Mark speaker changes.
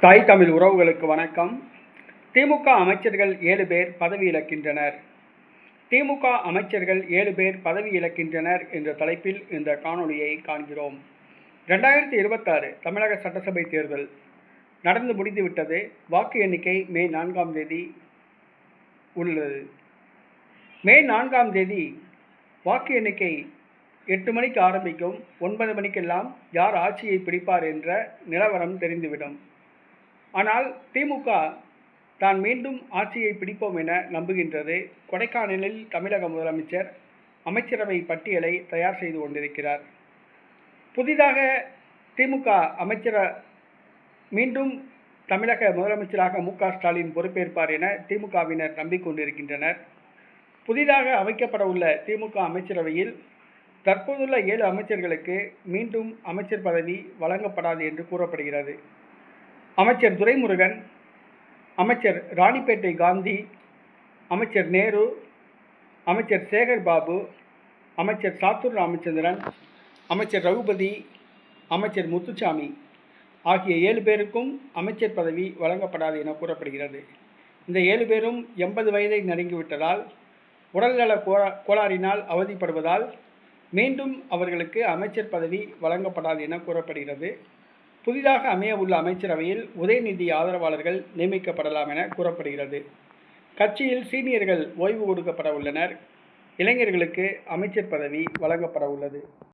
Speaker 1: தாய் தமிழ் உறவுகளுக்கு வணக்கம். திமுக அமைச்சர்கள் 7 பேர் பதவி இழக்கின்றனர். திமுக அமைச்சர்கள் 7 பேர் பதவி இழக்கின்றனர் என்ற தலைப்பில் இந்த காணொளியை காண்கிறோம். 2026 தமிழக சட்டசபை தேர்தல் நடந்து முடிந்துவிட்டது. வாக்கு எண்ணிக்கை மே 4ஆம் தேதி உள்ளது. மே 4ஆம் தேதி வாக்கு எண்ணிக்கை 8 மணிக்கு ஆரம்பிக்கும். 9 மணிக்கெல்லாம் யார் ஆட்சியை பிடிப்பார் என்ற நிலவரம் தெரிந்துவிடும். ஆனால் திமுக தான் மீண்டும் ஆட்சியை பிடிப்போம் என நம்புகின்றது. கொடைக்கானலில் தமிழக முதலமைச்சர் அமைச்சரவை பட்டியலை தயார் செய்து கொண்டிருக்கிறார். புதிதாக திமுக மீண்டும் தமிழக முதலமைச்சராக மு.க. ஸ்டாலின் பொறுப்பேற்பார் என திமுகவினர் நம்பிக்கொண்டிருக்கின்றனர். புதிதாக அமைக்கப்பட உள்ள திமுக அமைச்சரவையில் தற்போதுள்ள 7 அமைச்சர்களுக்கு மீண்டும் அமைச்சர் பதவி வழங்கப்படாது என்று கூறப்படுகிறது. அமைச்சர் துரைமுருகன், அமைச்சர் ராணிப்பேட்டை காந்தி, அமைச்சர் நேரு, அமைச்சர் சேகர் பாபு, அமைச்சர் சாத்தூர் ராமச்சந்திரன், அமைச்சர் ரகுபதி, அமைச்சர் முத்துசாமி ஆகிய 7 பேருக்கும் அமைச்சர் பதவி வழங்கப்படாது என கூறப்படுகிறது. இந்த 7 பேரும் 80 வயதை நெருங்கிவிட்டதால் உடல்நல கோளாறினால் அவதிப்படுவதால் மீண்டும் அவர்களுக்கு அமைச்சர் பதவி வழங்கப்படாது என கூறப்படுகிறது. புதிதாக அமைய உள்ள அமைச்சரவையில் உதயநிதி ஆதரவாளர்கள் நியமிக்கப்படலாம் என கூறப்படுகிறது. கட்சியில் சீனியர்கள் ஓய்வு கொடுக்கப்பட உள்ளனர். இளைஞர்களுக்கு அமைச்சர் பதவி வழங்கப்பட உள்ளது.